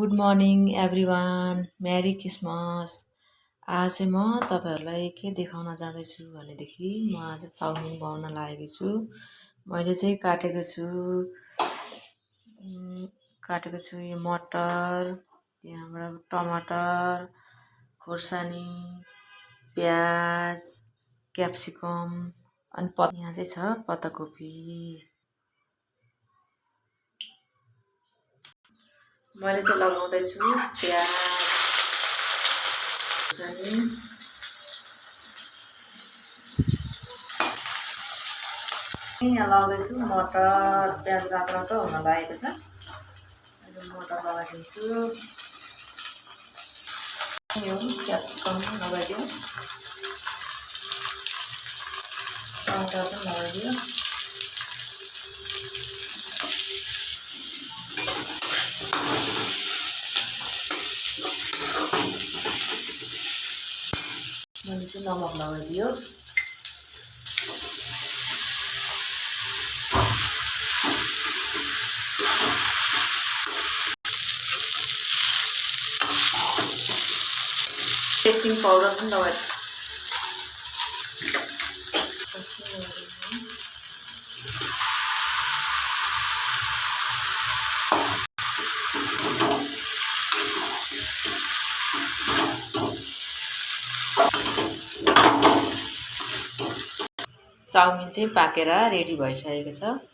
Good morning everyone, merry Christmas. आज चाहिँ म तपाईँहरूलाई के देखाउन जाँदैछु भनेदेखि म आज चाउमिन बनाउन लागेको छु। मैले चाहिँ काटेको छु यो मटर, त्यहाँबाट टमाटर, खोर्सानी, प्याज, क्याप्सिकम अनि यहाँ चाहिँ छ पत्ताकोपी। मैले चाहिँ लगाउँदैछु प्याज, यहाँ लगाउँदैछु मटर। प्याज रातो हुन लागेको छ, मटर लगाइदिन्छु। यो क्याप्सिकम लगाइदिउँ, टमाटर पनि लगाइदियो। मैले चाहिँ नमक लगाइदियो। टेस्टिङ पाउडर पनि लगाइदियो। चाउमिन चाहिँ पाकेर रेडी भइसकेको छ।